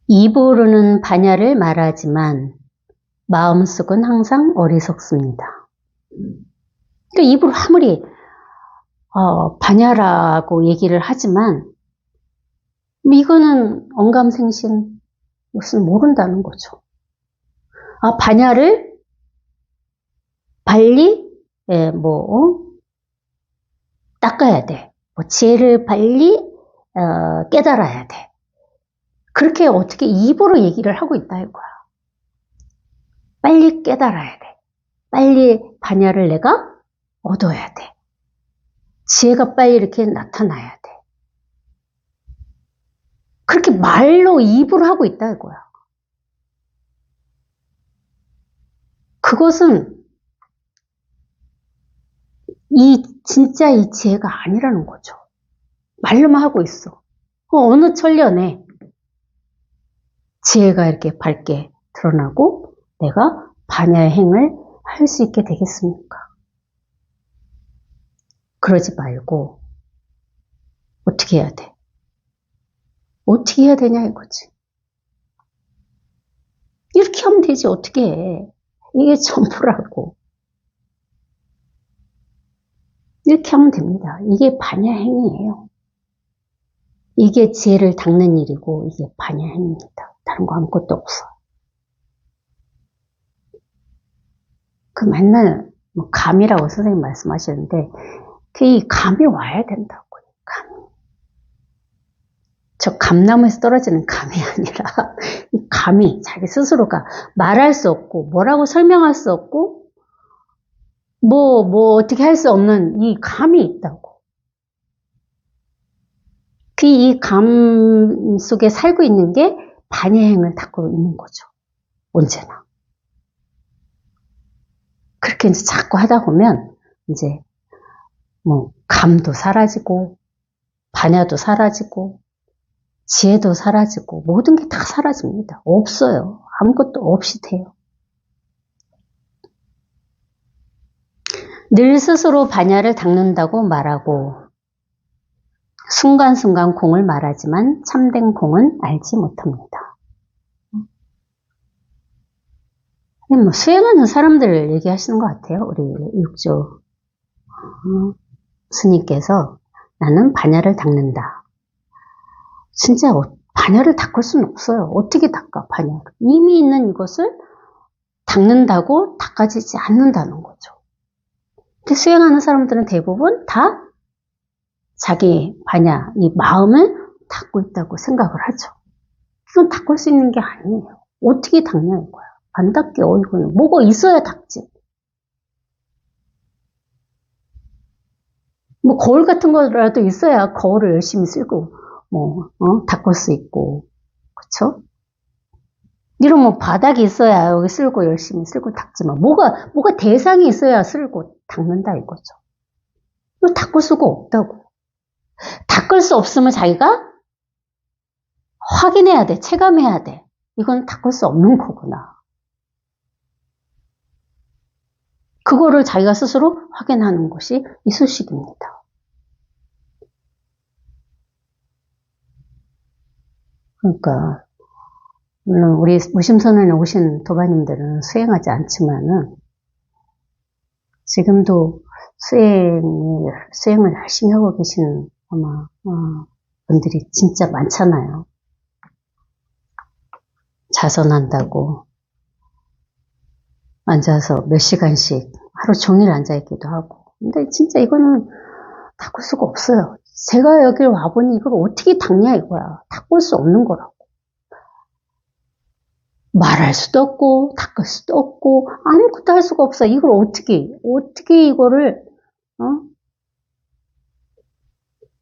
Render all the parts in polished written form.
입으로는 반야를 말하지만 마음속은 항상 어리석습니다. 그러니까 입으로 아무리 반야라고 얘기를 하지만 이거는 언감생심 무슨 모른다는 거죠. 반야를 빨리 닦아야 돼. 지혜를 빨리 깨달아야 돼. 그렇게 어떻게 입으로 얘기를 하고 있다 이거야. 빨리 깨달아야 돼. 빨리 반야를 내가 얻어야 돼. 지혜가 빨리 이렇게 나타나야 돼. 그렇게 말로 입으로 하고 있다 이거야. 그것은 진짜 이 지혜가 아니라는 거죠. 말로만 하고 있어. 어느 천년에 지혜가 이렇게 밝게 드러나고 내가 반야의 행을 할 수 있게 되겠습니까? 그러지 말고 어떻게 해야 돼? 어떻게 해야 되냐 이거지. 이렇게 하면 되지 어떻게 해. 이게 전부라고. 이렇게 하면 됩니다. 이게 반야 행위예요. 이게 지혜를 닦는 일이고 이게 반야 행위입니다. 다른 거 아무것도 없어. 그 맨날 감이라고 선생님 말씀하시는데 이 감이 와야 된다고요. 감이. 저 감나무에서 떨어지는 감이 아니라 이 감이 자기 스스로가 말할 수 없고 뭐라고 설명할 수 없고 뭐 어떻게 할 수 없는 이 감이 있다고. 이 감 속에 살고 있는 게 반야행을 닦고 있는 거죠. 언제나. 그렇게 이제 자꾸 하다 보면 이제 감도 사라지고 반야도 사라지고 지혜도 사라지고 모든 게 다 사라집니다. 없어요. 아무것도 없이 돼요. 늘 스스로 반야를 닦는다고 말하고 순간순간 공을 말하지만 참된 공은 알지 못합니다. 수행하는 사람들 얘기하시는 것 같아요. 우리 육조 스님께서 나는 반야를 닦는다. 진짜 반야를 닦을 수는 없어요. 어떻게 닦아 반야를. 이미 있는 이것을 닦는다고 닦아지지 않는다는 거죠. 근데 수행하는 사람들은 대부분 다 자기 반야, 이 마음을 닦고 있다고 생각을 하죠. 이건 닦을 수 있는 게 아니에요. 어떻게 닦냐 이거야. 안 닦게 이거는 뭐가 있어야 닦지. 거울 같은 거라도 있어야 거울을 열심히 쓰고 닦을 수 있고, 그쵸? 이런 바닥이 있어야 여기 쓸고 열심히 쓸고 닦지만 뭐가 대상이 있어야 쓸고 닦는다 이거죠. 이거 닦을 수가 없다고. 닦을 수 없으면 자기가 확인해야 돼. 체감해야 돼. 이건 닦을 수 없는 거구나. 그거를 자기가 스스로 확인하는 것이 이수식입니다. 그러니까 물론 우리 무심선언에 오신 도반님들은 수행하지 않지만은 지금도 수행을 열심히 하고 계시는 아마 분들이 진짜 많잖아요. 자선한다고 앉아서 몇 시간씩 하루 종일 앉아있기도 하고. 근데 진짜 이거는 닦을 수가 없어요. 제가 여길 와보니 이걸 어떻게 닦냐 이거야. 닦을 수 없는 거라고. 말할 수도 없고 닦을 수도 없고 아무것도 할 수가 없어. 이걸 어떻게 이거를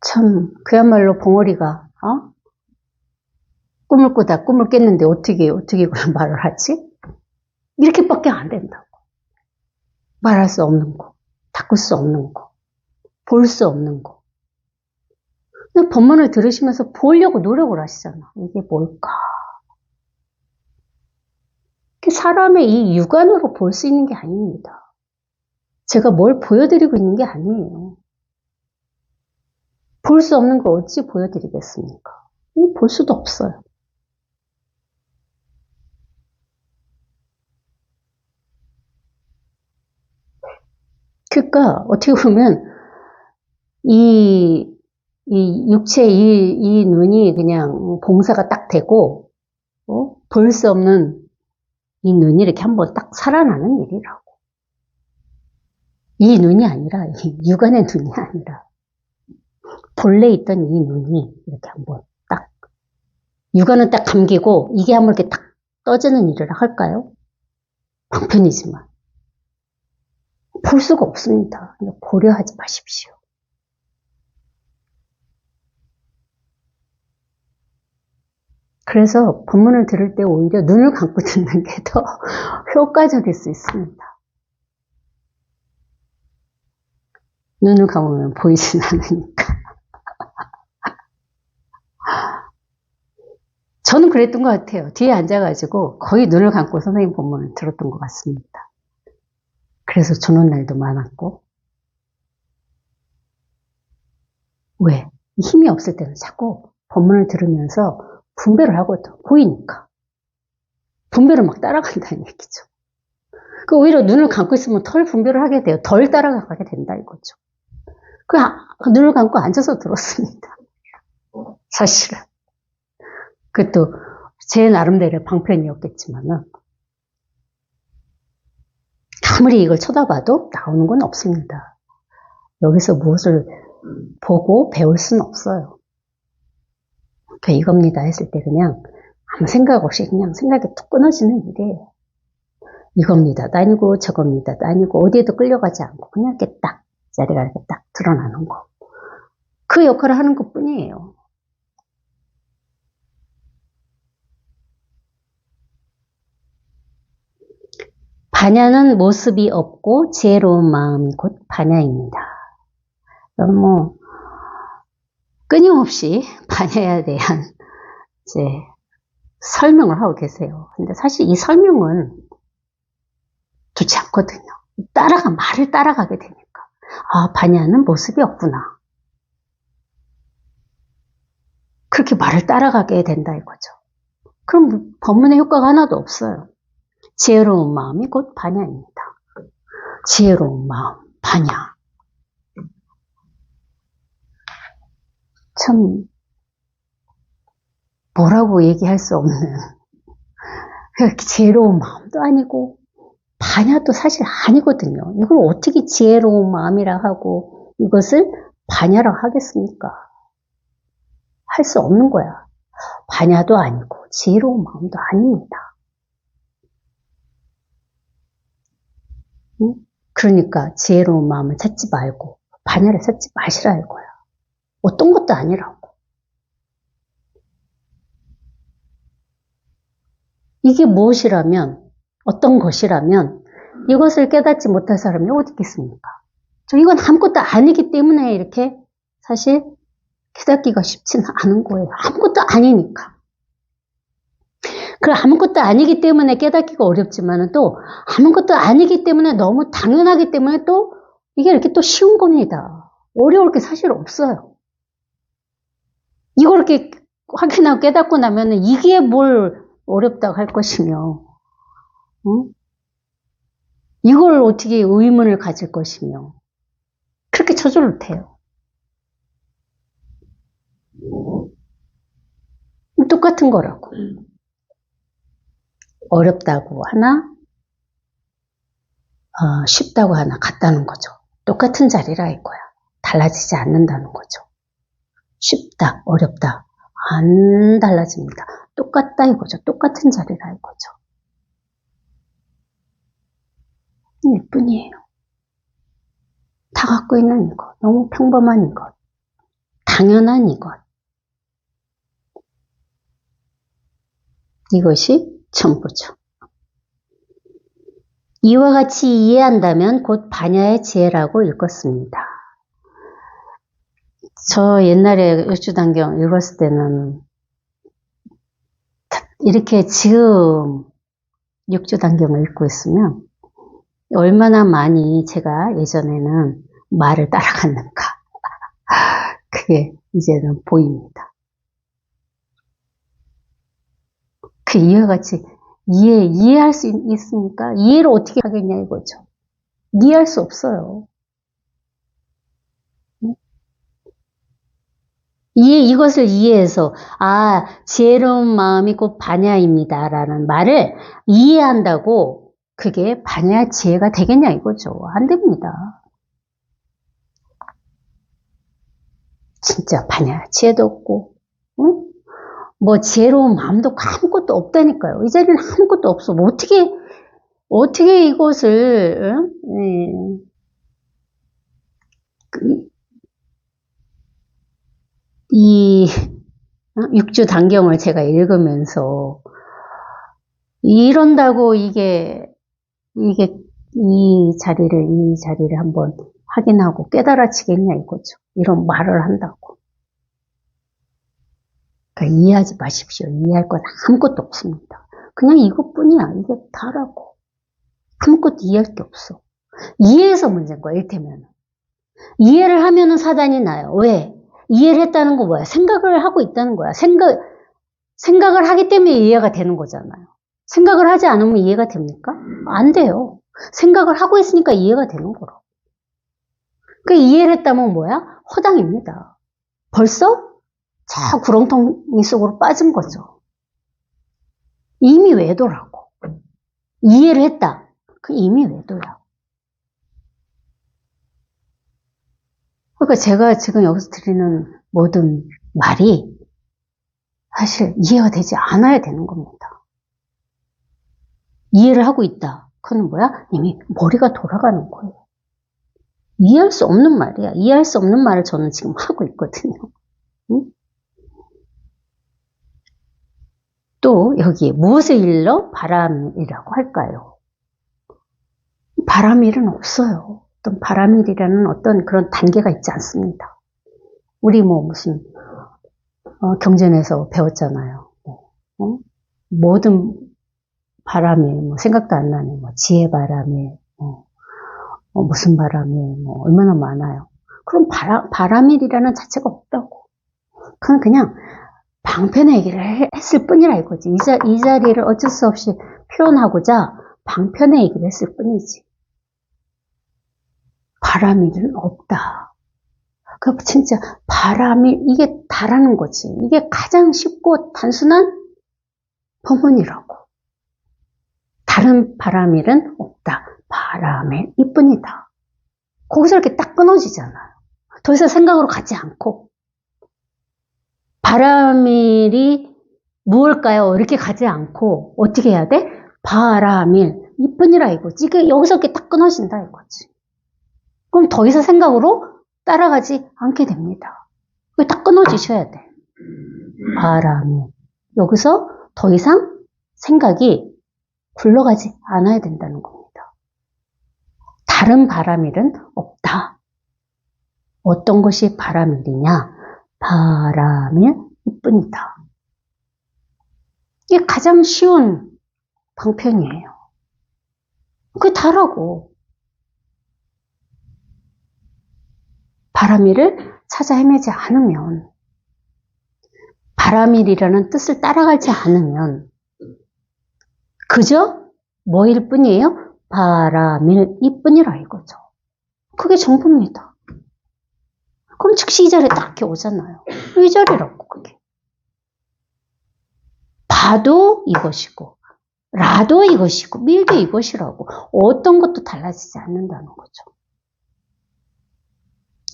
참 그야말로 봉어리가 꿈을 꾸다 꿈을 깼는데 어떻게 이걸 말을 하지? 이렇게밖에 안 된다고. 말할 수 없는 거, 닦을 수 없는 거, 볼 수 없는 거. 근데 법문을 들으시면서 보려고 노력을 하시잖아. 이게 뭘까? 사람의 이 육안으로 볼 수 있는 게 아닙니다. 제가 뭘 보여드리고 있는 게 아니에요. 볼 수 없는 걸 어찌 보여드리겠습니까? 볼 수도 없어요. 그러니까 어떻게 보면 이 육체 이 눈이 그냥 봉사가 딱 되고 볼 수 없는 이 눈이 이렇게 한번 딱 살아나는 일이라고. 이 눈이 아니라 이 육안의 눈이 아니라 본래 있던 이 눈이 이렇게 한번 딱 육안은 딱 감기고 이게 한번 이렇게 딱 떠지는 일이라 할까요? 방편이지만 볼 수가 없습니다. 고려하지 마십시오. 그래서 본문을 들을 때 오히려 눈을 감고 듣는 게 더 효과적일 수 있습니다. 눈을 감으면 보이진 않으니까. 저는 그랬던 것 같아요. 뒤에 앉아가지고 거의 눈을 감고 선생님 본문을 들었던 것 같습니다. 그래서 조는 날도 많았고. 왜? 힘이 없을 때는 자꾸 본문을 들으면서 분별을 하거든. 보이니까. 분별을 막 따라간다는 얘기죠. 그 오히려 눈을 감고 있으면 덜 분별을 하게 돼요. 덜 따라가게 된다 이거죠. 그 눈을 감고 앉아서 들었습니다. 사실은. 그것도 제 나름대로의 방편이었겠지만은 아무리 이걸 쳐다봐도 나오는 건 없습니다. 여기서 무엇을 보고 배울 수는 없어요. 이겁니다 했을 때 그냥 아무 생각 없이 그냥 생각이 툭 끊어지는 일이에요. 이겁니다. 아니고 저겁니다. 아니고 어디에도 끌려가지 않고 그냥 이렇게 딱 자리가 이렇게 딱 드러나는 거. 그 역할을 하는 것 뿐이에요. 반야는 모습이 없고 지혜로운 마음이 곧 반야입니다. 그럼 끊임없이 반야에 대한 이제 설명을 하고 계세요. 근데 사실 이 설명은 좋지 않거든요. 말을 따라가게 되니까. 아, 반야는 모습이 없구나. 그렇게 말을 따라가게 된다 이거죠. 그럼 법문의 효과가 하나도 없어요. 지혜로운 마음이 곧 반야입니다. 지혜로운 마음, 반야. 참 뭐라고 얘기할 수 없는 지혜로운 마음도 아니고 반야도 사실 아니거든요. 이걸 어떻게 지혜로운 마음이라 하고 이것을 반야라고 하겠습니까? 할 수 없는 거야. 반야도 아니고 지혜로운 마음도 아닙니다. 응? 그러니까 지혜로운 마음을 찾지 말고 반야를 찾지 마시라 이거야. 어떤 것도 아니라고. 이게 무엇이라면, 어떤 것이라면 이것을 깨닫지 못할 사람이 어디 있겠습니까? 이건 아무것도 아니기 때문에 이렇게 사실 깨닫기가 쉽지는 않은 거예요. 아무것도 아니니까. 그 아무것도 아니기 때문에 깨닫기가 어렵지만 또 아무것도 아니기 때문에 너무 당연하기 때문에 또 이게 이렇게 또 쉬운 겁니다. 어려울 게 사실 없어요. 이걸 이렇게 확인하고 깨닫고 나면 이게 뭘 어렵다고 할 것이며, 응? 이걸 어떻게 의문을 가질 것이며, 그렇게 저절로 돼요. 똑같은 거라고. 어렵다고 하나, 쉽다고 하나 같다는 거죠. 똑같은 자리라 이거야. 달라지지 않는다는 거죠. 쉽다, 어렵다, 안 달라집니다. 똑같다 이거죠. 똑같은 자리라 이거죠. 일뿐이에요. 다 갖고 있는 이것, 너무 평범한 이것, 당연한 이것. 이것이 전부죠. 이와 같이 이해한다면 곧 반야의 지혜라고 읽었습니다. 저 옛날에 육주단경 읽었을 때는 이렇게 지금 육주단경을 읽고 있으면 얼마나 많이 제가 예전에는 말을 따라갔는가. 그게 이제는 보입니다. 그 이와 같이 이해할 수 있습니까? 이해를 어떻게 하겠냐 이거죠. 이해할 수 없어요. 이것을 이해해서, 지혜로운 마음이 곧 반야입니다. 라는 말을 이해한다고 그게 반야 지혜가 되겠냐 이거죠. 안 됩니다. 진짜 반야 지혜도 없고, 응? 뭐 지혜로운 마음도 아무것도 없다니까요. 이 자리는 아무것도 없어. 뭐 어떻게 이것을, 이 육주 단경을 제가 읽으면서 이런다고 이 자리를 한번 확인하고 깨달아지겠냐 이거죠. 이런 말을 한다고. 그러니까 이해하지 마십시오. 이해할 건 아무것도 없습니다. 그냥 이것뿐이야. 이게 다라고. 아무것도 이해할 게 없어. 이해해서 문제인 거야. 이를테면 이해를 하면은 사단이 나요. 왜? 이해를 했다는 거 뭐야? 생각을 하고 있다는 거야. 생각을 하기 때문에 이해가 되는 거잖아요. 생각을 하지 않으면 이해가 됩니까? 안 돼요. 생각을 하고 있으니까 이해가 되는 거라고. 그 이해를 했다면 뭐야? 허당입니다. 벌써 저 구렁텅이 속으로 빠진 거죠. 이미 외도라고. 이해를 했다. 그 이미 외도야. 그러니까 제가 지금 여기서 드리는 모든 말이 사실 이해가 되지 않아야 되는 겁니다. 이해를 하고 있다. 그건 뭐야? 이미 머리가 돌아가는 거예요. 이해할 수 없는 말이야. 이해할 수 없는 말을 저는 지금 하고 있거든요. 응? 또 여기에 무엇을 일러 바람이라고 할까요? 바람일은 없어요. 어떤 바람일이라는 어떤 그런 단계가 있지 않습니다. 우리 무슨 경전에서 배웠잖아요. 모든 바람에 생각도 안 나네. 지혜 바람에 무슨 바람에 얼마나 많아요. 그럼 바람일이라는 자체가 없다고. 그건 그냥 방편의 얘기를 했을 뿐이라 이거지. 이 자리를 어쩔 수 없이 표현하고자 방편의 얘기를 했을 뿐이지. 바람일은 없다. 그 진짜 바람일 이게 다라는 거지. 이게 가장 쉽고 단순한 법문이라고. 다른 바람일은 없다. 바람일 이뿐이다. 거기서 이렇게 딱 끊어지잖아요. 더 이상 생각으로 가지 않고 바람일이 무엇일까요? 이렇게 가지 않고 어떻게 해야 돼? 바람일 이뿐이라 이거지. 이게 여기서 이렇게 딱 끊어진다 이거지. 그럼 더 이상 생각으로 따라가지 않게 됩니다. 딱 끊어지셔야 돼. 바람일. 여기서 더 이상 생각이 굴러가지 않아야 된다는 겁니다. 다른 바람일은 없다. 어떤 것이 바람일이냐? 바람일 뿐이다. 이게 가장 쉬운 방편이에요. 그게 다라고. 바람일을 찾아 헤매지 않으면, 바람일이라는 뜻을 따라가지 않으면 그저 뭐일 뿐이에요? 바람일 이뿐이라 이거죠. 그게 정보입니다. 그럼 즉시 이 자리에 딱 이렇게 오잖아요. 이 자리라고 그게. 바도 이것이고 라도 이것이고 밀도 이것이라고. 어떤 것도 달라지지 않는다는 거죠.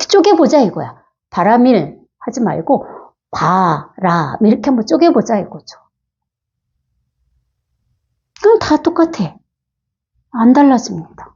쪼개보자 이거야. 바람일 하지 말고 바람 이렇게 한번 쪼개보자 이거죠. 그럼 다 똑같아. 안 달라집니다.